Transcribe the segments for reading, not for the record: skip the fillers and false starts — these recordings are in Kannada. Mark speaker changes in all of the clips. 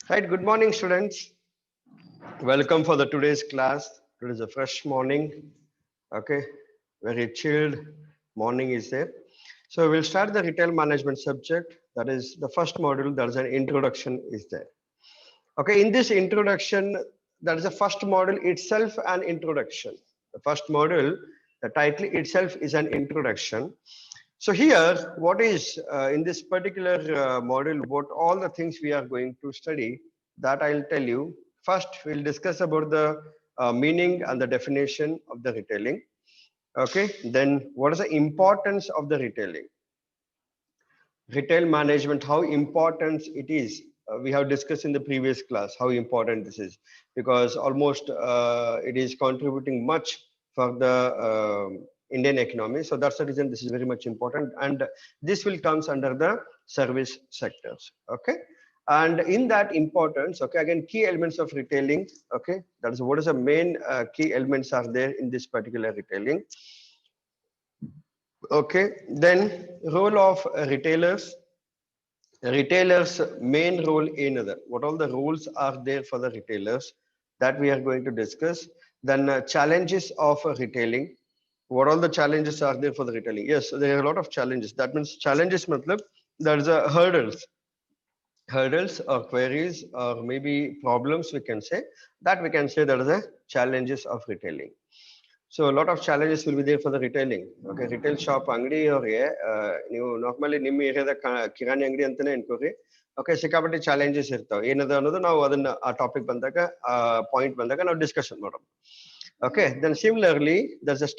Speaker 1: Right, good morning, students. Welcome for the today's class. It is a fresh morning. Okay, very chilled morning is there. So we'll start the retail management subject. That is the first module. That is an introduction is there. Okay, in this introduction, that is the first module itself an introduction. The first module, the title itself is an introduction. So here, what is in this particular module, what all the things we are going to study, that I'll tell you. First, we'll discuss about the meaning and the definition of the retailing. Okay, then what is the importance of the retailing? Retail management, how important it is. We have discussed in the previous class how important this is because almost it is contributing much for the Indian economy. So that's the reason this is very much important, and this will comes under the service sectors. Okay, and in that importance, okay, again key elements of retailing. Okay, that is what is the main key elements are there in this particular retailing. Okay, then role of retailers. Retailers main role in other, what all the roles are there for the retailers, that we are going to discuss. Then challenges of retailing, what all the challenges are there for the retailing. Yes, there are a lot of challenges. That means challenges matlab, there's a hurdles or queries or maybe problems, we can say that, we can say that is the challenges of retailing. So a lot of challenges will be there for the retailing. Okay, retail shop ಅಂಗಡಿ ಅವ್ರಿಗೆ ನೀವು ನಾರ್ಮಲಿ ನಿಮ್ಮ ಏರಿಯಾದ ಕಿರಾಣಿ ಅಂಗಡಿ ಅಂತಾನೆ ಅನ್ಕೋರಿ. ಓಕೆ, ಸಿಕ್ಕಾಪಟ್ಟೆ ಚಾಲೆಂಜಸ್ ಇರ್ತಾವೆ. ಏನದ ಅನ್ನೋದು ನಾವು ಅದನ್ನ ಆ ಟಾಪಿಕ್ ಬಂದಾಗ ಪಾಯಿಂಟ್ ಬಂದಾಗ ನಾವು ಡಿಸ್ಕಷನ್ ಮಾಡೋಣ. Okay, then similarly there's the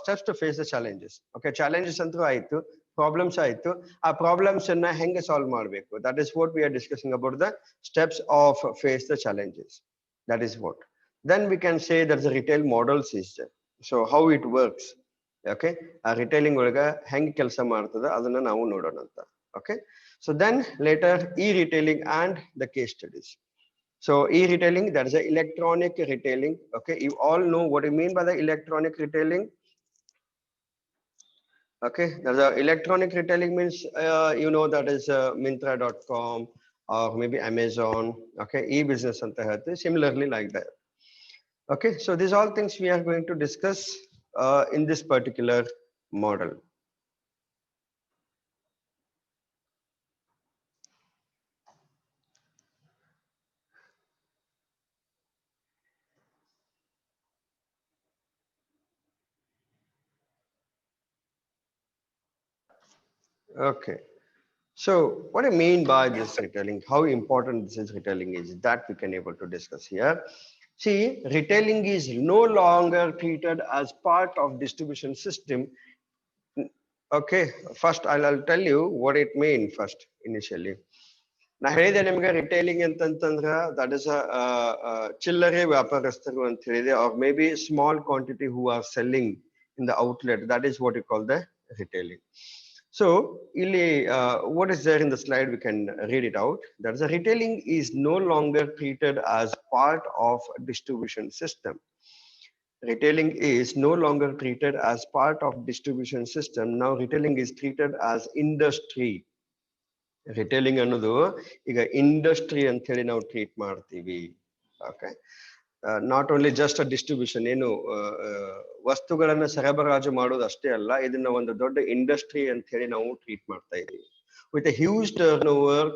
Speaker 1: steps to face the challenges. Okay, challenges ಅಂತೂ ಆಯ್ತು, ಪ್ರಾಬ್ಲಮ್ಸ್ ಆಯ್ತು. ಆ ಪ್ರಾಬ್ಲಮ್ಸ್ ಅನ್ನ ಹೆಂಗೆ ಸಾಲ್ವ್ ಮಾಡಬೇಕು, that is what we are discussing about the steps of face the challenges. That is what. Then we can say that the retail model system. So how it works. Okay, ಆ ರಿಟೈಲಿಂಗ್ ಒಳಗ ಹೆಂಗ್ ಕೆಲಸ ಮಾಡ್ತದ ಅದನ್ನ ನಾವು ನೋಡೋಣ ಅಂತ. Okay, so then later e-retailing and the case studies. So e-retailing, that is a electronic retailing. Okay, you all know what you mean by the electronic retailing. Okay, there's a electronic retailing means you know that is Myntra.com or maybe Amazon. Okay, e-business anta hete. Similarly like that. Okay, so these all things we are going to discuss in this particular model. Okay, so what I mean by this retailing, how important this is retailing is, that we can able to discuss here. See, retailing is no longer treated as part of distribution system. Okay, first I'll tell you what it means first initially. ನಾ ಹೇಳಿದೆ ನಿಮ್ಗೆ ರಿಟೈಲಿಂಗ್ ಅಂತಂತಂದ್ರ ದಟ್ ಇಸ್ ಚಿಲ್ಲರೆ ವ್ಯಾಪಾರಸ್ಥರು ಅಂತ ಹೇಳಿದೆ, or May be small quantity who are selling in the outlet, that is what you call the retailing. So ಇಲ್ಲಿ what is there in the slide, we can read it out. That is, retailing is no longer treated as part of distribution system. Retailing is no longer treated as part of distribution system. Now retailing is treated as industry. Retailing ಅನ್ನೋದು ಈಗ ಇಂಡಸ್ಟ್ರಿ ಅಂತ ಹೇಳಿ ನಾವು ಟ್ರೀಟ್ ಮಾಡ್ತೀವಿ. Okay, not only just a distribution, ಏನು ವಸ್ತುಗಳನ್ನ ಸರಬರಾಜು ಮಾಡೋದು ಅಷ್ಟೇ ಅಲ್ಲ, ಇದನ್ನ ಒಂದು ದೊಡ್ಡ ಇಂಡಸ್ಟ್ರಿ ಅಂತ ಹೇಳಿ ನಾವು ಟ್ರೀಟ್ ಮಾಡ್ತಾ ಇದೀವಿ. With A huge turn over,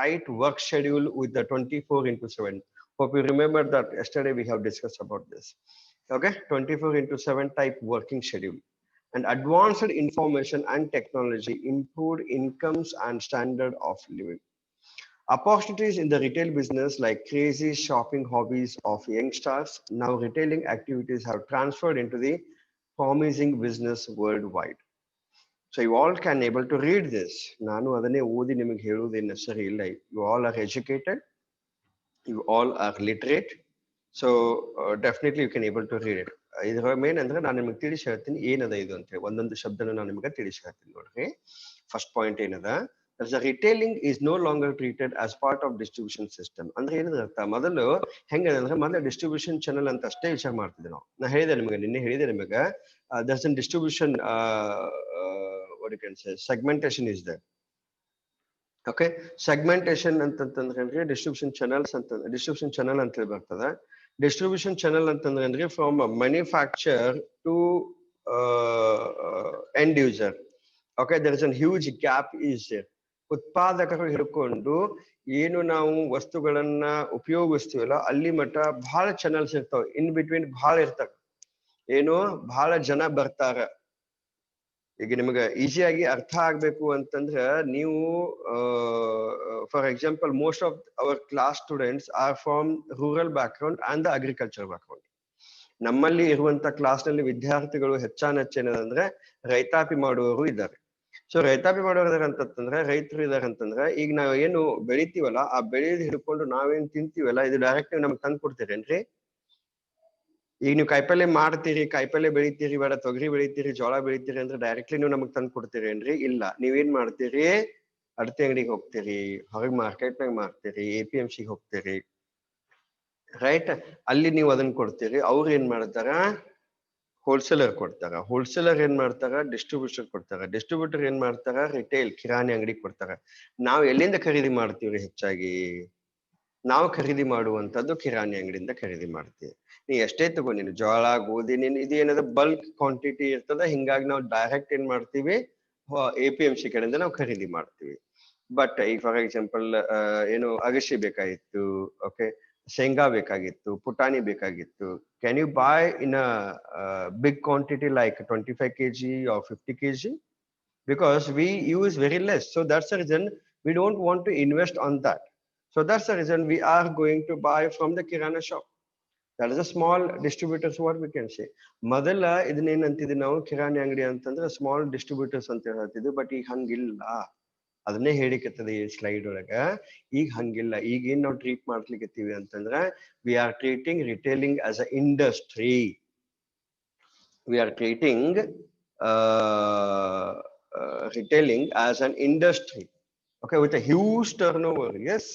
Speaker 1: tight work schedule with 24/7. Hope you remember that yesterday we have discussed about this. Okay, 24/7 type working schedule, and advanced information and technology, improved incomes and standard of living. Opportunities in the retail business, like crazy shopping hobbies of youngsters, now retailing activities have transferred into the promising business worldwide. So you all can able to read this. ನಾನು ಅದನ್ನೇ ಓದಿ ನಿಮಗೆ ಹೇಳುವುದೇನು ಸರಿ ಇಲ್ಲ. You all are educated, you all are literate, so definitely you can able to read it. ಇದರ ಮೇನ್ ಅಂದ್ರೆ ನಾನು ನಿಮಗೆ ತಿಳಿಸಿ ಹೇಳ್ತೀನಿ ಏನದ ಇದು ಅಂತ ಹೇಳಿ, ಒಂದೊಂದು ಶಬ್ದನ ನಾನು ನಿಮಗೆ ತಿಳಿಸಿ ಹೇಳ್ತೀನಿ ನೋಡ್ರಿ. ಫಸ್ಟ್ ಪಾಯಿಂಟ್ ಏನದ, retailing is no longer treated as part of distribution system. ಅಂದ್ರೆ ಏನದ ಅರ್ಥ, ಮೊದಲು ಹೆಂಗದ ಅಂದ್ರೆ ಮೊದಲು ಡಿಸ್ಟ್ರಿಬ್ಯೂಷನ್ ಚಾನಲ್ ಅಂತ ಅಷ್ಟೇ ವಿಚಾರ ಮಾಡ್ತಿದ್ದೆ ನಾವು. ನಾ ಹೇಳಿದೆ ನಿಮಗೆ, ನಿನ್ನೆ ಹೇಳಿದೆ ನಿಮಗೆ, there's an distribution what you can say segmentation is there. Okay, segmentation ಅಂತಂದ್ರೆ ಡಿಸ್ಟ್ರಿಬ್ಯೂಷನ್ ಚಾನಲ್ಸ್ ಅಂತ, ಡಿಸ್ಟ್ರಿಬ್ಯೂಷನ್ ಚಾನಲ್ ಅಂತ ಹೇಳಿ ಬರ್ತದೆ. ಡಿಸ್ಟ್ರಿಬ್ಯೂಷನ್ ಚಾನಲ್ ಅಂತಂದ್ರೆ from manufacture to end user. Okay, there is an huge gap is there. ಉತ್ಪಾದಕರು ಹಿಡ್ಕೊಂಡು ಏನು ನಾವು ವಸ್ತುಗಳನ್ನ ಉಪಯೋಗಿಸ್ತೀವಲ್ಲ ಅಲ್ಲಿ ಮಟ್ಟ ಬಹಳ ಚಾನಲ್ಸ್ ಇರ್ತಾವ, ಇನ್ ಬಿಟ್ವೀನ್ ಬಹಳ ಇರ್ತಾವ. ಏನು ಬಹಳ ಜನ ಬರ್ತಾರ. ಈಗ ನಿಮಗೆ ಈಸಿಯಾಗಿ ಅರ್ಥ ಆಗ್ಬೇಕು ಅಂತಂದ್ರೆ ನೀವು for example most of our class students are from rural background and the agriculture background. ನಮ್ಮಲ್ಲಿ ಇರುವಂತ ಕ್ಲಾಸ್ ನಲ್ಲಿ ವಿದ್ಯಾರ್ಥಿಗಳು ಹೆಚ್ಚಾನೆಚ್ಚೇನದಂದ್ರೆ ರೈತಾಪಿ ಮಾಡುವವರು ಇದ್ದಾರೆ. ಸೊ ರೈತಾಪಿ ಮಾಡೋರು ಇದಾರೆ ಅಂತಂದ್ರೆ, ರೈತರು ಇದಾರೆ ಅಂತಂದ್ರೆ, ಈಗ ನಾವು ಏನು ಬೆಳಿತೀವಲ್ಲ ಆ ಬೆಳೆದ್ ಹಿಡ್ಕೊಂಡು ನಾವೇನ್ ತಿಂತೀವಲ್ಲ ಇದು ಡೈರೆಕ್ಟ್ ನಮ್ಗೆ ತಂದು ಕೊಡ್ತೀರೇನ್ರಿ? ಈಗ ನೀವು ಕಾಯಿಪಲ್ಲೆ ಮಾಡ್ತೀರಿ, ಕಾಯಿಪಲ್ಲೆ ಬೆಳಿತೀರಿ, ಬೇಡ ತೊಗರಿ ಬೆಳಿತೀರಿ, ಜೋಳ ಬೆಳಿತೀರಿ ಅಂದ್ರೆ ಡೈರೆಕ್ಟ್ಲಿ ನೀವು ನಮಗ್ ತಂದು ಕೊಡ್ತೀರೇನ್ರಿ? ಇಲ್ಲ. ನೀವೇನ್ ಮಾಡ್ತೀರಿ? ಅಡತೆ ಅಂಗಡಿಗೆ ಹೋಗ್ತೀರಿ, ಹೊರಗೆ ಮಾರ್ಕೆಟ್ನಾಗ ಮಾರ್ತೀರಿ, APMC ಹೋಗ್ತೀರಿ, ರೈಟ್? ಅಲ್ಲಿ ನೀವು ಅದನ್ನ ಕೊಡ್ತೀರಿ. ಅವ್ರು ಏನ್ ಮಾಡ್ತಾರ? ಹೋಲ್ಸೇಲರ್ ಕೊಡ್ತಾರ. ಹೋಲ್ಸೇಲರ್ ಏನ್ ಮಾಡ್ತಾರ? ಡಿಸ್ಟ್ರಿಬ್ಯೂಟರ್ ಕೊಡ್ತಾರ. ಡಿಸ್ಟ್ರಿಬ್ಯೂಟರ್ ಏನ್ ಮಾಡ್ತಾರ? ರಿಟೇಲ್ ಕಿರಾಣಿ ಅಂಗಡಿ ಕೊಡ್ತಾರ. ನಾವು ಎಲ್ಲಿಂದ ಖರೀದಿ ಮಾಡ್ತೀವ್ರಿ? ಹೆಚ್ಚಾಗಿ ನಾವು ಖರೀದಿ ಮಾಡುವಂತದ್ದು ಕಿರಾಣಿ ಅಂಗಡಿಯಿಂದ ಖರೀದಿ ಮಾಡ್ತೀವಿ. ನೀ ಎಷ್ಟೇ ತಗೋ, ನೀನು ಜೋಳ ಗೋಧಿ ನೀನು ಇದೇನದ ಬಲ್ಕ್ ಕ್ವಾಂಟಿಟಿ ಇರ್ತದ, ಹಿಂಗಾಗಿ ನಾವು ಡೈರೆಕ್ಟ್ ಏನ್ ಮಾಡ್ತೀವಿ? APMC ಕಡೆಯಿಂದ ನಾವು ಖರೀದಿ ಮಾಡ್ತೀವಿ. ಬಟ್ ಈಗ ಫಾರ್ ಎಕ್ಸಾಂಪಲ್ ಏನು ಅಗಶಿ ಬೇಕಾಗಿತ್ತು, ಓಕೆ, ಶೇಂಗಾ ಬೇಕಾಗಿತ್ತು, ಪುಟಾಣಿ ಬೇಕಾಗಿತ್ತು. Can you buy in a big quantity like 25 kg or 50 kg? Because we use very less. So that's the reason we don't want to invest on that. So that's the reason we are going to buy from the Kirana shop. That is a small distributors, what we can say. ಮೊದಲ ಇದನ್ನೇನ್ ಅಂತಿದ್ವಿ ನಾವು, ಕಿರಾಣಿ ಅಂಗಡಿ ಅಂತಂದ್ರೆ ಸ್ಮಾಲ್ ಡಿಸ್ಟ್ರಿಬ್ಯೂಟರ್ಸ್ ಅಂತ ಹೇಳ್ತಿದ್ವಿ. ಬಟ್ ಈಗ ಹಂಗಿಲ್ಲ. ಅದನ್ನೇ ಹೇಳಿಕತ್ತದ ಈ ಸ್ಲೈಡ್ ಒಳಗ. ಈಗ ಹಂಗಿಲ್ಲ. ಈಗ ಏನ್ ನಾವು ಟ್ರೀಟ್ ಮಾಡ್ಲಿಕ್ಕತ್ತೀವಿ ಅಂತಂದ್ರೆ, we are treating retailing as a industry. We are treating retailing as an industry, okay, with a huge turnover. Yes,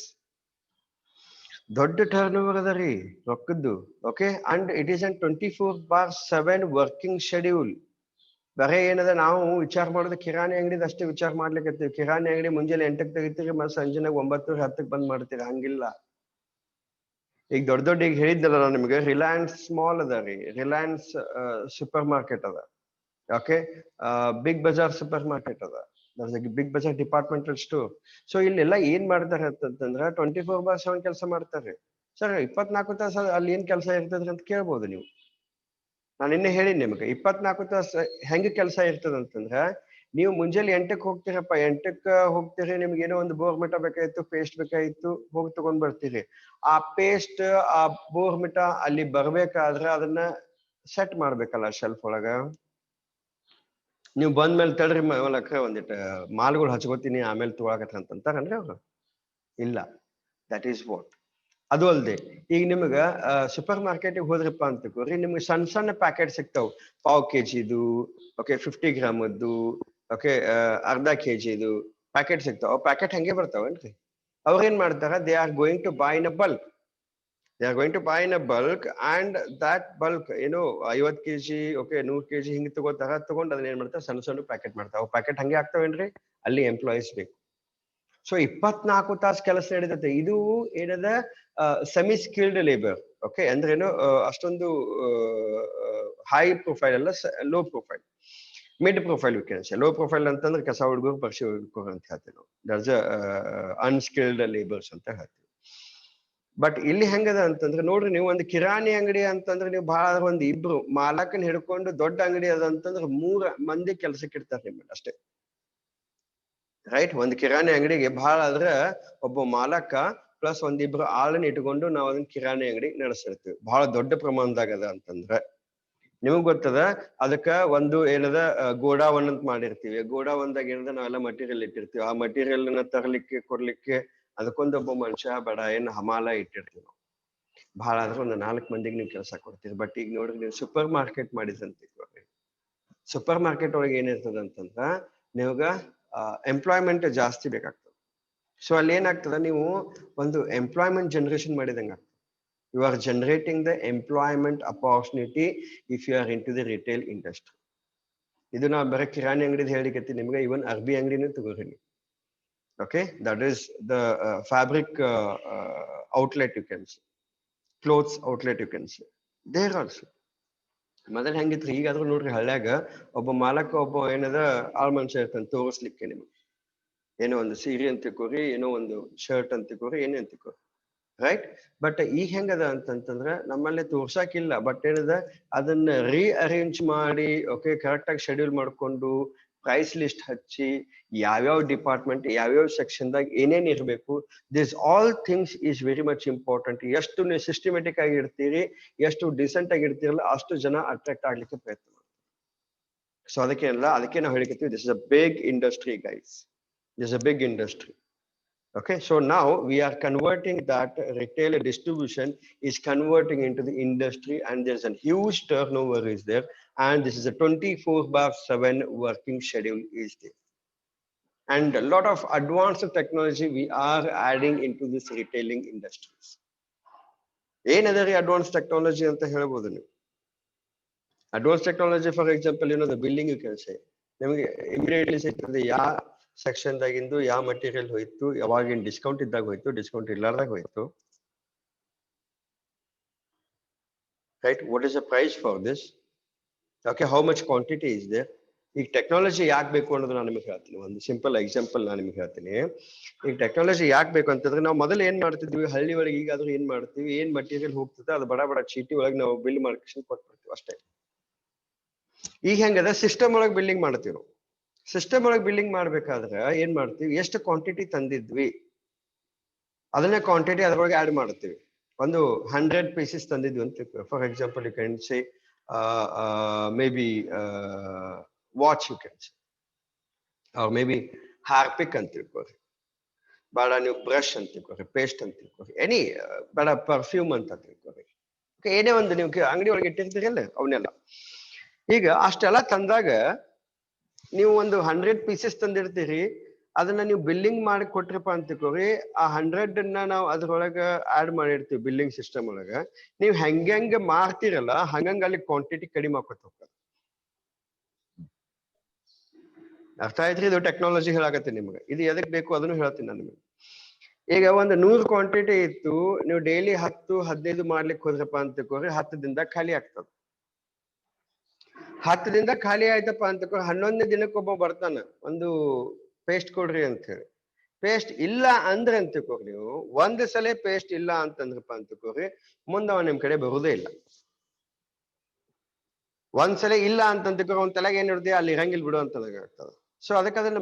Speaker 1: ದೊಡ್ಡ ಟರ್ನ್ ಅದ ರೀ ರೊಕ್ಕದ್ದು. Okay, and it is an 24/7 working schedule. ಬೇರೆ ಏನದ ನಾವು ವಿಚಾರ ಮಾಡೋದು ಕಿರಾಣಿ ಅಂಗಡಿದ ಅಷ್ಟೇ ವಿಚಾರ ಮಾಡ್ಲಿಕ್ಕೆ. ಕಿರಾಣಿ ಅಂಗಡಿ ಮುಂಜಾನೆ 8ಕ್ಕೆ ತೆಗಿತೀರಿ, ಮತ್ತೆ ಸಂಜೆನಾಗ 9, 10ಕ್ಕೆ ಬಂದ್ ಮಾಡ್ತೀರಿ. ಹಂಗಿಲ್ಲ. ಈಗ ದೊಡ್ಡ ಈಗ ಹೇಳಿದ್ದಲ್ಲ ನಾನು ನಿಮಗೆ, ರಿಲಯನ್ಸ್ ಸ್ಮಾಲ್ ಅದ ರೀ, ರಿಲಯನ್ಸ್ ಸೂಪರ್ ಮಾರ್ಕೆಟ್ ಅದ, okay, Big Bazaar super market ಅದ, Big Bazaar departmental store. So ಇಲ್ಲೆಲ್ಲ ಏನ್ ಮಾಡ್ತಾರೆ ಅಂತಂದ್ರೆ 24/7 ಕೆಲಸ ಮಾಡ್ತಾರೆ. ಸರ್ 24 ತಾಸು ಅಲ್ಲಿ ಏನ್ ಕೆಲಸ ಇರ್ತದ್ರಿ ಅಂತ ಕೇಳ್ಬೋದು ನೀವು. ನಾನು ನಿನ್ನೆ ಹೇಳಿನಿ ನಿಮ್ಗೆ 24 ತಾಸು ಹೆಂಗೆ ಕೆಲಸ ಇರ್ತದಂತಂದ್ರ, ನೀವು ಮುಂಜಾನೆ 8ಕ್ಕೆ ಹೋಗ್ತೀರಪ್ಪ, 8ಕ್ಕೆ ಹೋಗ್ತೀರಿ, ನಿಮ್ಗೆ ಏನೋ ಒಂದು ಬೋರ್ಮಿಟ ಬೇಕಾಗಿತ್ತು, ಪೇಸ್ಟ್ ಬೇಕಾಗಿತ್ತು, ಹೋಗಿ ತಗೊಂಡ್ ಬರ್ತೀರಿ. ಆ ಪೇಸ್ಟ್, ಆ ಬೋರ್ಮಿಟ ಅಲ್ಲಿ ಬರ್ಬೇಕಾದ್ರೆ ಅದನ್ನ ಸೆಟ್ ಮಾಡ್ಬೇಕಲ್ಲ ಶೆಲ್ಫ್ ಒಳಗ. ನೀವು ಬಂದ್ಮೇಲೆ ತಡ್ರಿ ಮೂಲಕ ಒಂದಿಟ್ಟು ಮಾಲ್ಗಳು ಹಚ್ಕೋತೀನಿ ಆಮೇಲೆ ತಗೊಳಕತ್ರ ಅಂತಂತಾರನ್ರಿ ಅವ್ರು. ಇಲ್ಲ, ದಟ್ ಈಸ್ ವಾಟ್. ಅದು ಅಲ್ದೆ ಈಗ ನಿಮ್ಗ ಸೂಪರ್ ಮಾರ್ಕೆಟ್ಗೆ ಹೋದ್ರಪ್ಪ ಅಂತ ತಿಳ್ಕೊರಿ, ನಿಮ್ಗೆ ಸಣ್ಣ ಸಣ್ಣ ಪ್ಯಾಕೆಟ್ ಸಿಗ್ತಾವ್. 1/4 kgದು, ಓಕೆ, 50 ಗ್ರಾಮದ್ದು, ಓಕೆ, ಅರ್ಧ kgದು ಪ್ಯಾಕೆಟ್ ಸಿಗ್ತಾವ. ಪ್ಯಾಕೆಟ್ ಹಂಗೆ ಬರ್ತಾವನ್ರಿ. ಅವ್ರೇನ್ ಮಾಡ್ತಾರ? They are going to buy in a bulk. They are going to buy in a bulk, and that bulk, 50 kg, okay, 100 kg ಹಿಂಗೆ ತಗೊಂಡು ಅದನ್ನ ಏನ್ ಮಾಡ್ತಾರೆ? ಸಣ್ಣ ಸಣ್ಣ ಪ್ಯಾಕೆಟ್ ಮಾಡ್ತಾವ. ಪ್ಯಾಕೆಟ್ ಹಂಗೆ ಆಗ್ತಾವೇನ್ರಿ? ಅಲ್ಲಿ ಎಂಪ್ಲಾಯೀಸ್ ಬೇಕು. ಸೊ 24 ತಾಸು ಕೆಲಸ ನಡೀತೈತೆ. ಇದು ಏನದ ಸೆಮಿ ಸ್ಕಿಲ್ಡ್ ಲೇಬರ್. ಓಕೆ, ಅಂದ್ರೆ ಏನು ಅಷ್ಟೊಂದು ಹೈ ಪ್ರೊಫೈಲ್ ಅಲ್ಲ, low profile, mid profile. Low profile ಅಂತಂದ್ರೆ ಕಸ ಹುಡುಗರು, ಪಕ್ಷಿ ಹುಡುಗರು ಅಂತ ಹೇಳ್ತೀವಿ ನಾವು. ದಟ್ಸ್ ಅನ್ಸ್ಕಿಲ್ಡ್ ಲೇಬರ್ಸ್ ಅಂತ ಹೇಳ್ತೀವಿ. ಬಟ್ ಇಲ್ಲಿ ಹೆಂಗದ ಅಂತಂದ್ರೆ ನೋಡ್ರಿ, ನೀವು ಒಂದು ಕಿರಾಣಿ ಅಂಗಡಿ ಅಂತಂದ್ರೆ ನೀವು ಬಹಳ ಒಂದ್ ಇಬ್ರು ಮಾಲಕನ್ ಹಿಡ್ಕೊಂಡು, ದೊಡ್ಡ ಅಂಗಡಿ ಅದ ಅಂತಂದ್ರೆ 3 ಮಂದಿ ಕೆಲ್ಸಕ್ಕೆ ಇಡ್ತಾರೆ ನಿಮ್ಮಲ್ಲಿ ಅಷ್ಟೇ, ರೈಟ್? ಒಂದು ಕಿರಾಣಿ ಅಂಗಡಿಗೆ ಬಹಳ ಆದ್ರೆ ಒಬ್ಬ ಮಾಲಕ ಪ್ಲಸ್ ಒಂದಿಬ್ರು ಆಳನ್ನ ಇಟ್ಕೊಂಡು ನಾವು ಅದನ್ನ ಕಿರಾಣಿ ಅಂಗಡಿ ನಡೆಸಿರ್ತೀವಿ. ಬಹಳ ದೊಡ್ಡ ಪ್ರಮಾಣದಾಗ ಅದ ಅಂತಂದ್ರೆ ನಿಮಗ್ ಗೊತ್ತದ. ಅದಕ್ಕ ಒಂದು ಏನದ ಗೋಡಾವನ್ ಅಂತ ಮಾಡಿರ್ತೀವಿ. ಗೋಡಾವನ್ದಾಗ ಏನದ ನಾವೆಲ್ಲ ಮಟೀರಿಯಲ್ ಇಟ್ಟಿರ್ತೀವಿ. ಆ ಮಟೀರಿಯಲ್ ನ ತರಲಿಕ್ಕೆ ಕೊಡ್ಲಿಕ್ಕೆ ಅದಕ್ಕೊಂದೊಬ್ಬ ಮನುಷ್ಯ ಬೇಡ, ಏನ್ ಹಮಾಲ ಇಟ್ಟಿರ್ತೀವಿ ನಾವು. ಬಹಳ ಆದ್ರೆ ಒಂದು 4 ಮಂದಿಗೆ ನೀವು ಕೆಲಸ ಕೊಡ್ತೀರಿ. ಬಟ್ ಈಗ ನೋಡ್ರಿ, ನೀವು ಸೂಪರ್ ಮಾರ್ಕೆಟ್ ಮಾಡಿದಂತ ಸೂಪರ್ ಮಾರ್ಕೆಟ್ ಒಳಗೆ ಏನಿರ್ತದ ಅಂತಂದ್ರ ನಿಮ್ಗ ಎಂಪ್ಲಾಯ್ಮೆಂಟ್ ಜಾಸ್ತಿ ಬೇಕಾಗ್ತದೆ. ಸೊ ಅಲ್ಲಿ ಏನಾಗ್ತದ, ನೀವು ಒಂದು ಎಂಪ್ಲಾಯ್ಮೆಂಟ್ ಜನರೇಷನ್ ಮಾಡಿದಂಗ ಆಗ್ತದೆ. You are generating the employment opportunity if you are in to the retail industry. ಇದು ನಾವು ಬರೀ ಕಿರಾಣಿ ಅಂಗಡಿದ ಹೇಳಿಕತ್ತಿ ನಿಮ್ಗೆ. ಇವನ್ ಅರ್ಬಿ ಅಂಗಡಿನೂ ತಗೋರಿ. Okay, that is the fabric outlet, you can say, clothes outlet, you can say. There also ಮೊದಲು ಹೆಂಗಿತ್ತು, ಈಗಾದ್ರೂ ನೋಡ್ರಿ ಹಳ್ಳ್ಯಾಗ ಒಬ್ಬ ಮಾಲಕ ಒಬ್ಬ ಏನದ ಆಳ್ ಮನುಷ್ಯ ಇರ್ತಾನೆ ತೋರಿಸ್ಲಿಕ್ಕೆ ನಿಮ್ಗೆ. ಏನೋ ಒಂದು ಸೀರೆ ಅಂತ ತಿಳ್ಕೊರಿ, ಏನೋ ಒಂದು ಶರ್ಟ್ ಅಂತ ತಿಳ್ಕೊರಿ, ಏನೇ ಅಂತ ತಿಳ್ಕೊರಿ, ರೈಟ್. ಬಟ್ ಈಗ ಹೆಂಗದ ಅಂತಂತಂದ್ರೆ ನಮ್ಮಲ್ಲಿ ತೋರ್ಸಾಕಿಲ್ಲ, ಬಟ್ ಏನದ ಅದನ್ನ ರೀಅರೇಂಜ್ ಮಾಡಿ, ಓಕೆ, ಕರೆಕ್ಟ್ ಆಗಿ ಶೆಡ್ಯೂಲ್ ಮಾಡ್ಕೊಂಡು ಪ್ರೈಸ್ ಲಿಸ್ಟ್ ಹಚ್ಚಿ ಯಾವ್ಯಾವ ಡಿಪಾರ್ಟ್ಮೆಂಟ್ ಯಾವ್ಯಾವ ಸೆಕ್ಷನ್ದಾಗ ಏನೇನ್ ಇರಬೇಕು, this all things is very much important. ಎಷ್ಟು ನೀವು ಸಿಸ್ಟಮೆಟಿಕ್ ಆಗಿ ಇರ್ತೀರಿ, ಎಷ್ಟು ಡಿಸೆಂಟ್ ಆಗಿ ಇರ್ತೀರಲ್ಲ, ಅಷ್ಟು ಜನ ಅಟ್ರಾಕ್ಟ್ ಆಗ್ಲಿಕ್ಕೆ ಪ್ರಯತ್ನ ಮಾಡ್ತಾರೆ. ಸೊ ಅದಕ್ಕೆ ನಾವು ಹೇಳಿಕತ್ತೀವಿ, this is a big industry guys, this is a big industry. Okay, so now we are converting that retail distribution is converting into the industry, and there's a huge turnover is there, and this is a 24/7 working schedule is there, and a lot of advanced technology we are adding into this retailing industries. Another advanced technology anta helabodu ನೀವು. Advanced technology, for example, the billing, you can say, ನಿಮಗೆ immediately ಸಿಗ್ತದೆ ಯಾವ ಸೆಕ್ಷನ್ ದಾಗಿಂದು ಯಾವ ಮಟೀರಿಯಲ್ ಹೋಯ್ತು, ಯಾವಾಗಿನ ಡಿಸ್ಕೌಂಟ್ ಇದ್ದಾಗ ಹೋಯ್ತು, ಡಿಸ್ಕೌಂಟ್ ಇಲ್ಲಾರ್ದಾಗ ಹೋಯ್ತು, right. What is the price for this, okay, how much quantity is there. ಈಗ ಟೆಕ್ನಾಲಜಿ ಯಾಕೆ ಬೇಕು ಅನ್ನೋದು ನಾನು ನಿಮಗೆ ಹೇಳ್ತೀನಿ. ಒಂದು ಸಿಂಪಲ್ ಎಕ್ಸಾಂಪಲ್ ನಾನು ನಿಮಗೆ ಹೇಳ್ತೀನಿ. ಈಗ ಟೆಕ್ನಾಲಜಿ ಯಾಕೆ ಬೇಕು ಅಂತಂದ್ರೆ, ನಾವು ಮೊದಲು ಏನ್ ಮಾಡ್ತಿದ್ವಿ ಹಳ್ಳಿ ಒಳಗೆ, ಈಗಾದ್ರೂ ಏನ್ ಮಾಡ್ತೀವಿ, ಏನ್ ಮಟೀರಿಯಲ್ ಹೋಗ್ತದೆ ಅದು ಬಡ ಬಡ ಚೀಟಿ ಒಳಗೆ ನಾವು ಬಿಲ್ ಮಾರ್ಕೇಶನ್ ಕೊಟ್ಬಿಡ್ತೀವಿ ಅಷ್ಟೇ. ಈಗ ಹೆಂಗದ ಸಿಸ್ಟಮ್ ಒಳಗೆ ಬಿಲ್ಲಿಂಗ್ ಮಾಡ್ತೀವಿ ನಾವು. ಸಿಸ್ಟಮ್ ಒಳಗೆ ಬಿಲ್ಲಿಂಗ್ ಮಾಡ್ಬೇಕಾದ್ರೆ ಏನ್ ಮಾಡ್ತೀವಿ, ಎಷ್ಟು ಕ್ವಾಂಟಿಟಿ ತಂದಿದ್ವಿ ಅದನ್ನ ಕ್ವಾಂಟಿಟಿ ಅದ್ರೊಳಗೆ ಆಡ್ ಮಾಡ್ತೀವಿ. ಒಂದು 100 ಪೀಸಸ್ ತಂದಿದ್ವಿ ಅಂತ, for example you can say maybe watch, you can say, or may be Harpic ಅಂತ ತಿಳ್ಕೊರಿ, ಬೇಡ ನೀವು ಬ್ರಷ್ ಅಂತ ತಿಳ್ಕೊರಿ, ಪೇಸ್ಟ್ ಅಂತ ತಿಳ್ಕೊರಿ, ಎನಿ ಬೇಡ ಪರ್ಫ್ಯೂಮ್ ಅಂತ ತಿಳ್ಕೊರಿ, ಏನೇ ಒಂದು ನೀವು ಅಂಗಡಿ ಒಳಗೆ ಇಟ್ಟಿರ್ತೀರಲ್ಲ ಅವನ್ನೆಲ್ಲ. ಈಗ ಅಷ್ಟೆಲ್ಲ ತಂದಾಗ ನೀವು ಒಂದು 100 ಪೀಸಸ್ ತಂದಿರ್ತೀರಿ, ಅದನ್ನ ನೀವು ಬಿಲ್ಲಿಂಗ್ ಮಾಡಿ ಕೊಟ್ರಪ್ಪ ಅಂತ ತಿಳ್ಕೊರಿ, ಆ 100 ನಾವು ಅದ್ರೊಳಗ ಆಡ್ ಮಾಡಿರ್ತೀವಿ ಬಿಲ್ಲಿಂಗ್ ಸಿಸ್ಟಮ್ ಒಳಗ. ನೀವು ಹೆಂಗ ಮಾರ್ತಿರಲ್ಲ ಹಂಗಂಗ ಅಲ್ಲಿ ಕ್ವಾಂಟಿಟಿ ಕಡಿಮೆ ಆಕೋತ ಹೋಗ್ತದೆ. ಅರ್ಥ ಆಯ್ತ್ರಿ? ಇದು ಟೆಕ್ನಾಲಜಿ ಹೇಳಾಕತ್ತೀನಿ ನಿಮ್ಗೆ. ಇದು ಎದಕ್ ಬೇಕು ಅದನ್ನು ಹೇಳ್ತೀನಿ ನಾನು ನಿಮಗೆ. ಈಗ ಒಂದು 100 ಕ್ವಾಂಟಿಟಿ ಇತ್ತು, ನೀವು ಡೈಲಿ 10-15 ಮಾಡ್ಲಿಕ್ಕೆ ಹೋದ್ರಪ್ಪ ಅಂತ ತಿಳ್ಕೊರಿ, 10 ದಿನದಾಗ ಖಾಲಿ ಆಗ್ತದೆ. 10 ದಿನದಾಗ ಖಾಲಿ ಆಯ್ತಪ್ಪ ಅಂತ ತಿಳ್ಕೊರಿ, 11ನೇ ದಿನಕ್ಕೆ ಒಬ್ಬ ಬರ್ತಾನ, ಒಂದು ಪೇಸ್ಟ್ ಕೊಡ್ರಿ ಅಂತ ಹೇಳಿ. ಪೇಸ್ಟ್ ಇಲ್ಲ ಅಂದ್ರೆ ಅಂತ ತಿಳ್ಕೊರಿ, ನೀವು ಒಂದ್ ಸಲ ಪೇಸ್ಟ್ ಇಲ್ಲ ಅಂತಂದ್ರಪ್ಪ ಅಂತ ತಿಳ್ಕೊರಿ, ಮುಂದೆ ಅವ ನಿಮ್ ಕಡೆ ಬರುವುದೇ ಇಲ್ಲ. ಒಂದ್ಸಲ ಇಲ್ಲ ಅಂತ ತಿಳ್ಕೊರಿ, ಒಂದ್ ತಲೆಗೆ ಏನ್ ಇರ್ತದೆ ಅಲ್ಲಿ ಇರಂಗಿಲ್ ಬಿಡು ಅಂತ ಆಗ್ತದೆ. ಸೊ ಅದಕ್ಕೆ ಅದನ್ನ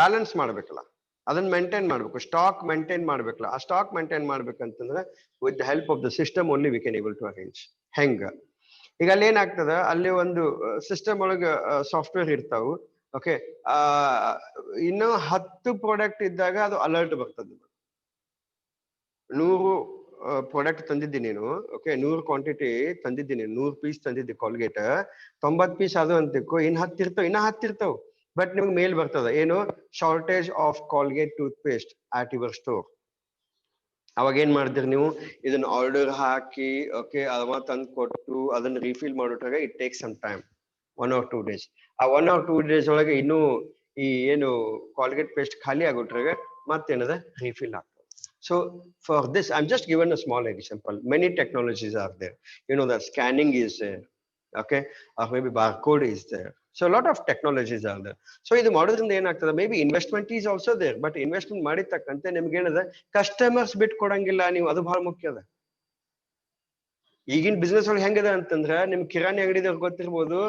Speaker 1: ಬ್ಯಾಲೆನ್ಸ್ ಮಾಡ್ಬೇಕಲ್ಲ, ಅದನ್ನ ಮೇಂಟೈನ್ ಮಾಡ್ಬೇಕು, ಸ್ಟಾಕ್ ಮೇಂಟೈನ್ ಮಾಡ್ಬೇಕಲ್ಲ. ಆ ಸ್ಟಾಕ್ ಮೇಂಟೈನ್ ಮಾಡ್ಬೇಕಂತಂದ್ರೆ with the help of the system only we can able to arrange. ಹೆಂಗ ಈಗ ಅಲ್ಲಿ ಏನಾಗ್ತದ, ಅಲ್ಲಿ ಒಂದು ಸಿಸ್ಟಮ್ ಒಳಗೆ ಸಾಫ್ಟ್ವೇರ್ ಇರ್ತಾವು, ಓಕೆ, ಇನ್ನು 10 ಪ್ರಾಡಕ್ಟ್ ಇದ್ದಾಗ ಅದು ಅಲರ್ಟ್ ಬರ್ತದೆ. 100 ಪ್ರಾಡಕ್ಟ್ ತಂದಿದ್ದೀನಿ ನೀನು, ಓಕೆ, 100 ಕ್ವಾಂಟಿಟಿ ತಂದಿದ್ದೀನಿ, 100 ಪೀಸ್ ತಂದಿದ್ದಿ ಕಾಲ್ಗೇಟ್, 90 ಪೀಸ್ ಅದು ಅಂತಿಕ್ಕೋ, ಇನ್ನ 10 ಇರ್ತಾವ, ಬಟ್ ನಿಮ್ಗೆ ಮೇಲ್ ಬರ್ತದ ಏನು, shortage of Colgate toothpaste at your store. ಅವಾಗ ಏನ್ ಮಾಡಿದ್ರಿ ನೀವು, ಇದನ್ನ ಆರ್ಡರ್ ಹಾಕಿ, ಓಕೆ, ಅವ ತಂದು ಕೊಟ್ಟು ಅದನ್ನ ರೀಫಿಲ್ ಮಾಡೋಟ್ರಾಗ it take some time, 1 or 2 days. ಆ 1 or 2 days ಒಳಗೆ ಇನ್ನೂ ಈ ಏನು ಕಾಲ್ಗೇಟ್ ಪೇಸ್ಟ್ ಖಾಲಿ ಆಗೋಟ್ರಾಗ ಮತ್ತೇನದ ರೀಫಿಲ್ ಆಗ್ತದೆ. So for this, I'm just given a small example. Many technologies are there. The scanning is there, okay, or maybe barcode is there. So a lot of technologies are there. So ಇದು ಮಾಡೋದ್ರಿಂದ ಏನಾಗ್ತದೆ, may be investment is also there, but investment ಮಾಡಿರ್ತಕ್ಕಂತೆ ನಿಮ್ಗೆ ಏನದ ಕಸ್ಟಮರ್ಸ್ ಬಿಟ್ ಕೊಡಂಗಿಲ್ಲ ನೀವು, ಅದು ಬಹಳ ಮುಖ್ಯ ಅದ. ಈಗಿನ ಬಿಸ್ನೆಸ್ ಒಳಗೆ ಹೆಂಗದ ಅಂತಂದ್ರ, ನಿಮ್ ಕಿರಾಣಿ ಅಂಗಡಿದವ್ರು ಗೊತ್ತಿರ್ಬೋದು,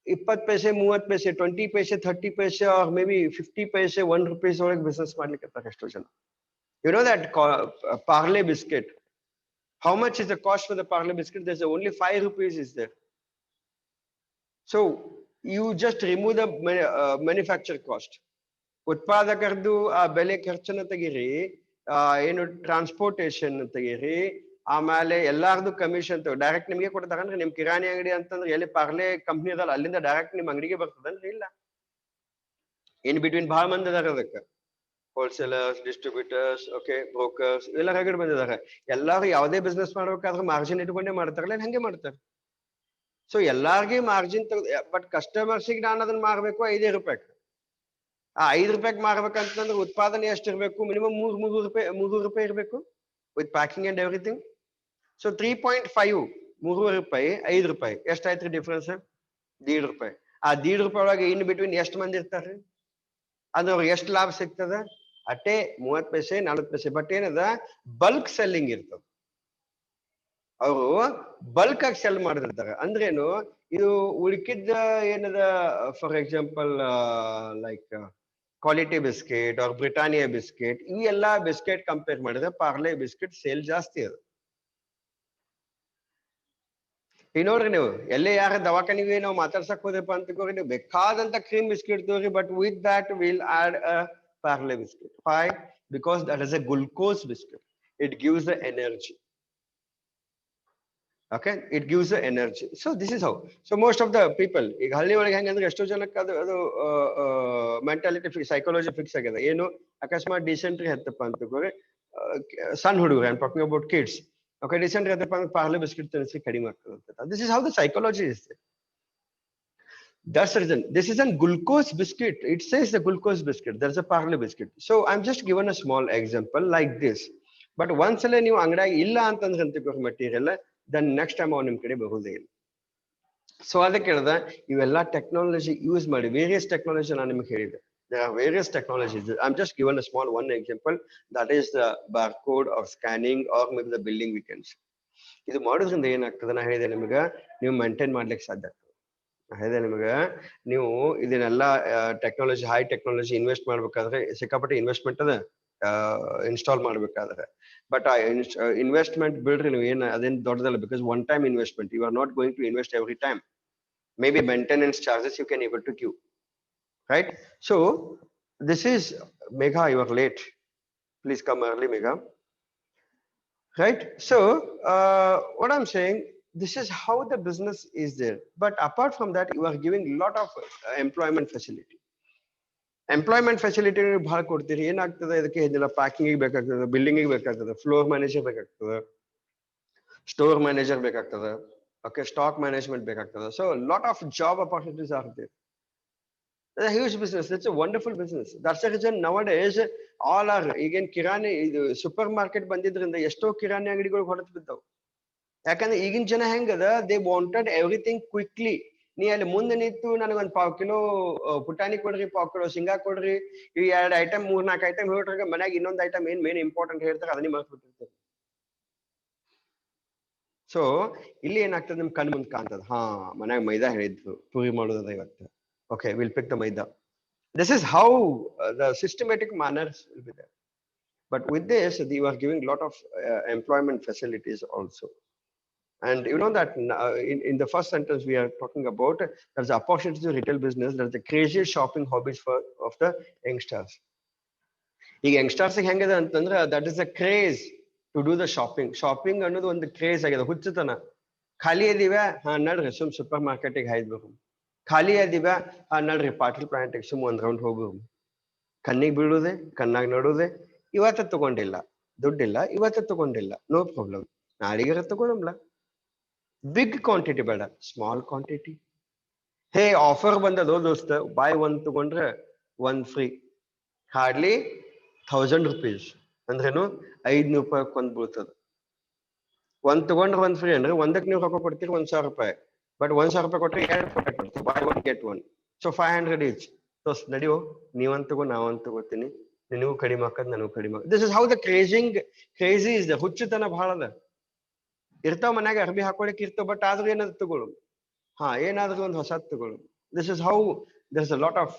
Speaker 1: 20 paise 30 paise 20 paise 30 paise or May be 50 paise 1 rupees ಒಳಗೆ ಬಿಸ್ನೆಸ್ ಮಾಡ್ಲಿಕ್ಕೆ ಎಷ್ಟೋ ಜನ. You know that Parle biscuit, how much is the cost for the Parle biscuit? There's only 5 rupees is there. So you just remove the manufacture cost. ಉತ್ಪಾದಕರದು ಆ ಬೆಲೆ ಖರ್ಚನ್ನ ತೆಗೀರಿ, ಏನು ಟ್ರಾನ್ಸ್ಪೋರ್ಟೇಷನ್ ತೆಗೀರಿ, ಆಮೇಲೆ ಎಲ್ಲಾರ್ದು ಕಮಿಷನ್ ಡೈರೆಕ್ಟ್ ನಿಮ್ಗೆ ಕೊಡ್ತಾರಂದ್ರೆ, ನಿಮ್ ಕಿರಾಣಿ ಅಂಗಡಿ ಅಂತಂದ್ರೆ ಎಲ್ಲಿ ಪಾರ್ಲೆ ಕಂಪ್ನಿ ಅದಲ್ಲ ಅಲ್ಲಿಂದ ಡೈರೆಕ್ಟ್ ನಿಮ್ ಅಂಗಡಿಗೆ ಬರ್ತದನ್ರಿ? ಇಲ್ಲ, ಇನ್ ಬಿಟ್ವೀನ್ ಬಹಳ ಮಂದಿ ಅದಾರ ಅದಕ್ಕೆ, ಹೋಲ್ಸೇಲರ್ಸ್, ಡಿಸ್ಟ್ರಿಬ್ಯೂಟರ್ಸ್, ಓಕೆ, ಬ್ರೋಕರ್ಸ್, ಎಲ್ಲ ಹೊರಗಡೆ ಬಂದಿದ್ದಾರೆ. ಎಲ್ಲಾರು ಯಾವುದೇ ಬಿಸ್ನೆಸ್ ಮಾಡ್ಬೇಕಾದ್ರೆ ಮಾರ್ಜಿನ್ ಇಟ್ಕೊಂಡೇ ಮಾಡ್ತಾರಲ್ಲ, ಹಂಗೆ ಮಾಡ್ತಾರೆ. ಸೊ ಎಲ್ಲಾರ್ಗಿ ಮಾರ್ಜಿನ್ ಬಟ್ ಕಸ್ಟಮರ್ಸಿಗೆ ನಾನು ಅದನ್ನ ಮಾರ್ಬೇಕು 5 ರೂಪಾಯಿ. ಆ 5 ರೂಪಾಯಿಗೆ ಮಾರ್ಬೇಕಂತಂದ್ರೆ ಉತ್ಪಾದನೆ ಎಷ್ಟಿರ್ಬೇಕು? ಮಿನಿಮಮ್ 3 ರೂಪಾಯಿ ಇರಬೇಕು with packing and everything. So 3.5 3 ರೂಪಾಯಿ 5 ರೂಪಾಯಿ ಎಷ್ಟಾಯ್ತ್ರಿ ಡಿಫ್ರೆನ್ಸ್? 1.5 ರೂಪಾಯಿ. ಆ 1.5 ರೂಪಾಯಿ ಒಳಗೆ ಇನ್ ಬಿಟ್ವೀನ್ ಎಷ್ಟು ಮಂದಿ ಇರ್ತಾರ್ರಿ? ಅದು ಅವ್ರಿಗೆ ಎಷ್ಟು ಲಾಭ ಸಿಗ್ತದ? ಅಟ್ಟೆ 30 ಪೈಸೆ 40 ಪೈಸೆ. ಬಟ್ ಏನದ, ಬಲ್ಕ್ ಸೆಲ್ಲಿಂಗ್ ಇರ್ತದ. ಅವರು ಬಲ್ಕ್ ಆಗಿ ಸೆಲ್ ಮಾಡಿರ್ತಾರೆ. ಅಂದ್ರೇನು, ಇದು ಉಳ್ಕಿದ್ದ ಏನದ, for example like quality biscuit ಅವ್ರ ಬ್ರಿಟಾನಿಯಾ ಬಿಸ್ಕೆಟ್, ಈ ಎಲ್ಲಾ ಬಿಸ್ಕೆಟ್ ಕಂಪೇರ್ ಮಾಡಿದ್ರೆ ಪಾರ್ಲೆ ಬಿಸ್ಕೆಟ್ ಸೇಲ್ ಜಾಸ್ತಿ ಅದು. ಈಗ ನೋಡ್ರಿ, ನೀವು ಎಲ್ಲೇ ಯಾರ ದವಾಖಾನಿಗೆ ನಾವು ಮಾತಾಡ್ಸಕ್ ಹೋದ್ರಪ್ಪ ಅಂತಕೋರಿ, ನೀವು ಬೇಕಾದಂತ ಕ್ರೀಮ್ ಬಿಸ್ಕೆಟ್ ತಗೋರಿ, but with that will add a Parle biscuit. Why? Because that is a glucose biscuit. It gives the energy. Okay, it gives the energy. So this is how. So most of the people, ಈಗ ಹಳ್ಳಿ ಒಳಗೆ ಹೆಂಗಂದ್ರೆ ಎಷ್ಟೋ ಜನಕ್ಕೆ ಅದು ಮೆಂಟಾಲಿಟಿ ಸೈಕಾಲಜಿ ಫಿಕ್ಸ್ ಆಗಿದೆ. ಏನು, ಅಕಸ್ಮಾತ್ ಡಿಸೆಂಟ್ರಿ ಹತ್ತಪ್ಪ ಅಂತಕೋರಿ, ಸಣ್ಣ ಹುಡುಗರು, I am talking about kids. Okay, dysentery ಹತ್ತಪ್ಪ ಅಂದ್ರೆ ಪಾರ್ಲೆ ಬಿಸ್ಕೆಟ್ ತಿನ್ನಿಸಿ ಕಡಿಮೆ ಆಗ್ತದೆ ಅಂತ. This is how the psychology is. That's the reason. This is a glucose biscuit. It says the glucose biscuit. There's a parle biscuit. So I'm just given a small example like this. But once ನೀವು ಅಂಗಡಿಯಾಗ ಇಲ್ಲ ಅಂತಂದ್ರೆ ಅಂತಿಕೋರಿ ಮೆಟೀರಿಯಲ್, then next time ಅವ್ನು ನಿಮ್ ಕಡೆ ಬರೋದೇ ಇಲ್ಲ. ಸೊ ಅದಕ್ಕೆ ಹೇಳಿದ, ಇವೆಲ್ಲ ಟೆಕ್ನಾಲಜಿ ಯೂಸ್ ಮಾಡಿ, ವೇರಿಯಸ್ ಟೆಕ್ನಾಲಜಿ ನಾನು ನಿಮ್ಗೆ ಹೇಳಿದೆ. There are various technologies. I'm just given a small one example, that is the barcode or scanning or maybe the building we can see. ಇದು ಮಾಡೋದ್ರಿಂದ ಏನಾಗ್ತದೆ, ನಾ ಹೇಳಿದೆ ನಿಮ್ಗೆ, ನೀವು ಮೇಂಟೈನ್ ಮಾಡ್ಲಿಕ್ಕೆ ಸಾಧ್ಯ ಆಗ್ತದೆ. ಹೇಳಿದೆ ನಿಮ್ಗೆ, ನೀವು ಇದನ್ನೆಲ್ಲ ಟೆಕ್ನಾಲಜಿ, ಹೈ ಟೆಕ್ನಾಲಜಿ ಇನ್ವೆಸ್ಟ್ ಮಾಡ್ಬೇಕಾದ್ರೆ ಸಿಕ್ಕಾಪಟ್ಟೆ ಇನ್ವೆಸ್ಟ್ಮೆಂಟ್ ಅದ ಇನ್ಸ್ಟಾಲ್ ಮಾಡ್ಬೇಕಾದ್ರೆ. ಬಟ್ ಆ ಇನ್ವೆಸ್ಟ್ಮೆಂಟ್ ಬಿಡ್ರಿ ನೀವು, ಏನು ಅದೇನು ದೊಡ್ಡದಲ್ಲ. Because one time investment, you are not going to invest every time. Maybe maintenance charges you can able to give, right? So this is Megha, you are late. Please come early, Megha. Right? So what I'm saying, this is how the business is there. But apart from that, you are giving a lot of employment facility. Employment facility ಬಹಳ ಕೊಡ್ತೀರಿ. ಏನಾಗ್ತದೆ, ಇದಕ್ಕೆ ಇದೆಲ್ಲ ಪ್ಯಾಕಿಂಗ್ ಬೇಕಾಗ್ತದೆ, ಬಿಲ್ಡಿಂಗ್ ಬೇಕಾಗ್ತದೆ, ಫ್ಲೋರ್ ಮ್ಯಾನೇಜರ್ ಬೇಕಾಗ್ತದೆ, ಸ್ಟೋರ್ ಮ್ಯಾನೇಜರ್ ಬೇಕಾಗ್ತದೆ, ಓಕೆ, ಸ್ಟಾಕ್ ಮ್ಯಾನೇಜ್ಮೆಂಟ್ ಬೇಕಾಗ್ತದೆ. So lot of job opportunities are there. It's a huge business. It's a wonderful business. That's the reason nowadays all are, ಈಗೇನ್ ಕಿರಾಣಿ, ಇದು ಸೂಪರ್ ಮಾರ್ಕೆಟ್ ಬಂದಿದ್ರಿಂದ ಎಷ್ಟೋ ಕಿರಾಣಿ ಅಂಗಡಿಗಳು ಹೊರತು ಬಿದ್ದವು. ಯಾಕಂದ್ರೆ ಈಗಿನ ಜನ ಹೆಂಗದ, ದೇ ವಾಂಟೆಡ್ ಎವ್ರಿಥಿಂಗ್ ಕ್ವಿಕ್ಲಿ. ನೀ ಅಲ್ಲಿ ಮುಂದೆ ನಿಂತು ನನಗೊಂದು 1/4 ಕಿಲೋ ಪುಟಾಣಿ ಕೊಡ್ರಿ, 1/4 ಕಿಲೋ ಶೇಂಗಾ ಕೊಡ್ರಿ, ಈ 2 ಐಟಮ್ 3-4 ಐಟಮ್ ಹೇಳ್ರಿ, ಮನ್ಯಾಗ ಇನ್ನೊಂದು ಐಟಮ್ ಏನ್ ಮೇನ್ ಇಂಪಾರ್ಟೆಂಟ್ ಹೇಳ್ತಾರೆ ಅದನ್ನೇ ಮಾಡ್ಬಿಟ್ಟಿರ್ತಾರೆ. ಸೊ ಇಲ್ಲಿ ಏನಾಗ್ತದೆ, ನಿಮ್ ಕಣ್ ಮುಂದೆ ಕಾಣ್ತದ, ಹಾ ಮನ್ಯಾಗ ಮೈದಾ ಹೇಳಿದ್ರು ಪೂರಿ ಮಾಡೋದ ಇವತ್ತು. Okay, we'll pick the maida. This is how the systematic manners will be there. But with this, you are giving a lot of employment facilities also. And you know that in the first sentence we are talking about, there's opportunity to retail business. There's the craziest shopping hobbies of the youngsters. ಈಗ ಯಂಗ್ಸ್ಟರ್ಸ್ ಹೆಂಗಿದೆ ಅಂತಂದ್ರೆ, that is a craze to do the shopping. Shopping ಅನ್ನೋದು ಒಂದು ಕ್ರೇಜ್ ಆಗಿದೆ, ಹುಚ್ಚುತನ. ಖಾಲಿ ಇದೀವ, ಹಾ ನಡ್ರಿ ಸೂಪರ್ ಮಾರ್ಕೆಟಿಗೆ ಹಾಯ್ಬೇಕು. ಖಾಲಿ ಅದೀವ, ನಡ್ರಿ ಪಾಟೀಲ್ ಪ್ಲಾಂಟಿಗೆ ಒಂದ್ ರೌಂಡ್ ಹೋಗು. ಕಣ್ಣಿಗೆ ಬೀಳುದೆ, ಕಣ್ಣಾಗ ನೋಡುದೆ, ಇವತ್ತ ತಗೊಂಡಿಲ್ಲ, ದುಡ್ಡಿಲ್ಲ, ಇವತ್ತ ತಗೊಂಡಿಲ್ಲ, ನೋ ಪ್ರಾಬ್ಲಮ್, ನಾಳಿಗೆ ತಗೊಳಮ್ಲ. ಬಿಗ್ ಕ್ವಾಂಟಿಟಿ ಬೇಡ, ಸ್ಮಾಲ್ ಕ್ವಾಂಟಿಟಿ. ಹೇ ಆಫರ್ ಬಂದದೋ ದೋಸ್ತ, ಬಾಯ್ 1 ತಗೊಂಡ್ರೆ 1 ಫ್ರೀ, ಹಾರ್ಡ್ಲಿ 1000 rupees. ಅಂದ್ರೇನು, 500 ರೂಪಾಯಿ ಒಂದ್ ಬೀಳ್ತದ. 1 ತಗೊಂಡ್ರೆ 1 ಫ್ರೀ ಅಂದ್ರೆ ಒಂದಕ್ಕೆ ನೀವು ರೊಕ್ಕ ಕೊಡ್ತೀರಿ 1,000 ರೂಪಾಯಿ. ಬಟ್ 1,000 ರೂಪಾಯಿ ಕೊಟ್ಟರೆ 2 ರೂಪಾಯಿ ಕೊಡ್ತೀವಿ, buy 1 get 1. So 500 each. So ನಡಿಯೋ, ನೀವಂತ ತಗೋ, ನಾವಂತ ತಗೋತೀನಿ, ನಿನಗೂ ಕಡಿಮೆ ಹಾಕದ್, ನನಗೂ ಕಡಿಮೆ. This is how the crazy is the. ಹುಚ್ಚುತನ ಬಹಳ ಅದ. ಇರ್ತಾವ ಮನ್ಯಾಗ ಅರ್ಬಿ ಹಾಕೊಳಕ್ ಇರ್ತಾವ, ಬಟ್ ಆದ್ರೂ ಏನಾದ್ರು ತಗೊಳು, ಹಾ ಏನಾದ್ರೂ ಒಂದು ಹೊಸದ್ ತಗೊಳು. This is how there's a lot of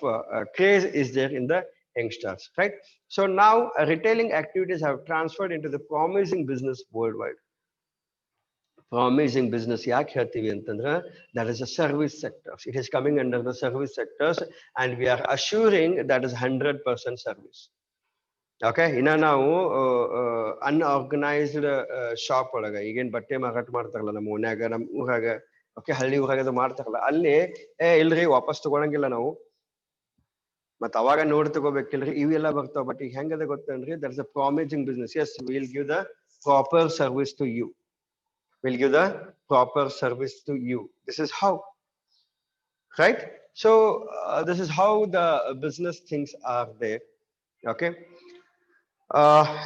Speaker 1: craze is there in the youngsters, right? So now retailing activities have transferred into the promising business worldwide. Promising business ಯಾಕೆ ಹೇಳ್ತೀವಿ ಅಂತಂದ್ರೆ, that is a service sectors. It is coming under the service sectors and we are assuring that is 100% service. Okay, ಇನ್ನ ನಾವು ಅನ್ಆರ್ಗನೈಸ್ಡ್ ಶಾಪ್ ಒಳಗ ಈಗೇನ್ ಬಟ್ಟೆ ಮಾರಾಟ ಮಾಡ್ತಾರಲ್ಲ ನಮ್ಮ ಓನ್ಯಾಗ, ನಮ್ ಊರಾಗ, ಓಕೆ, ಹಳ್ಳಿ ಊರಾಗ ಮಾಡ್ತಾರಲ್ಲ, ಅಲ್ಲಿ ಇಲ್ರಿ ವಾಪಸ್ ತಗೊಳಂಗಿಲ್ಲ ನಾವು, ಮತ್ ಅವಾಗ ನೋಡಿ ತಗೋಬೇಕಿಲ್ರಿ, ಇವೆಲ್ಲ ಬರ್ತಾವ. ಬಟ್ ಈಗ ಹೆಂಗದ ಗೊತ್ತೇನ್ರಿ, that is a promising business. Yes, will give the proper service to you. Will give the proper service to you. This is how, right? So this is how the business things are there. Okay.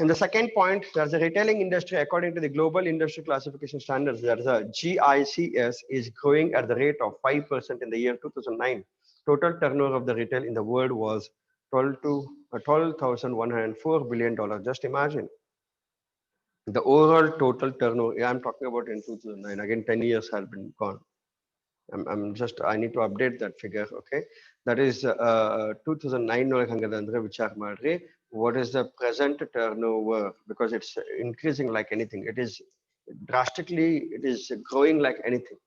Speaker 1: In the second point, there's a retailing industry according to the global industry classification standards. There's a GICS is growing at the rate of 5% in the year 2009. Total turnover of the retail in the world was 12,104 billion dollars. Just imagine the overall total turnover. I'm talking about in 2009. Again, 10 years have been gone. I need to update that figure. Okay, that is 2009 ಒಳಗೆ ಹಂಗದಂದ್ರೆ ವಿಚಾರ ಮಾಡ್ರಿ. What is the present turnover? Because it's increasing like anything. It is drastically, it is growing like anything.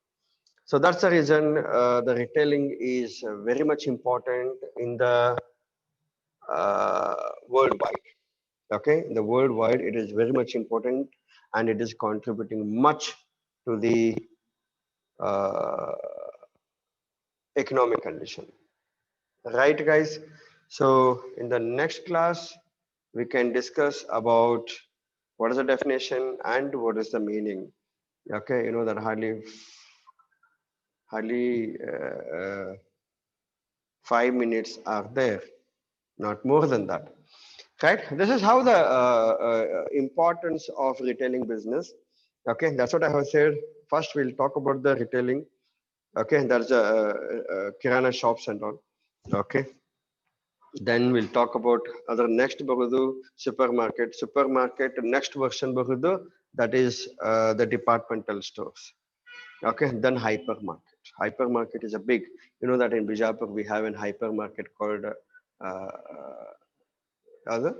Speaker 1: So that's the reason the retailing is very much important in the worldwide. Okay, in the worldwide, it is very much important, and it is contributing much to the uh, economic condition. Right, guys? So in the next class, we can discuss about what is the definition and what is the meaning. Okay, you know that hardly 5 minutes are there, not more than that. Right? This is how the importance of retailing business. Okay, that's what I have said. First, we'll talk about the retailing. Okay, there's a kirana shops and all. Okay. Then we'll talk about other next ಬರುದು supermarket next version ಬರುದು that is the departmental stores. Okay, then hypermarket is a big, you know that in Bijapur we have a hypermarket called other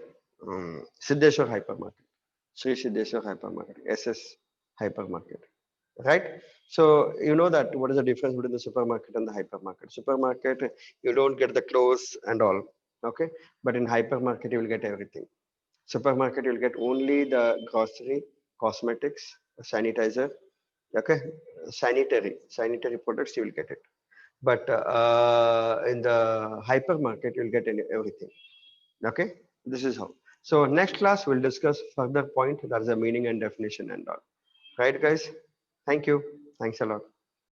Speaker 1: Siddheshwar hypermarket, Sri Siddheshwar hypermarket, SS hypermarket, right? So you know that what is the difference between the supermarket and the hypermarket? Supermarket, you don't get the clothes and all, okay, but in hypermarket you will get everything. Supermarket you will get only the grocery, cosmetics, sanitizer, okay, sanitary products you will get it. But in the hypermarket you will get everything. Okay, this is how. So next class we'll discuss further point, that's the meaning and definition and all. Right, guys? Thank you. Thanks a lot.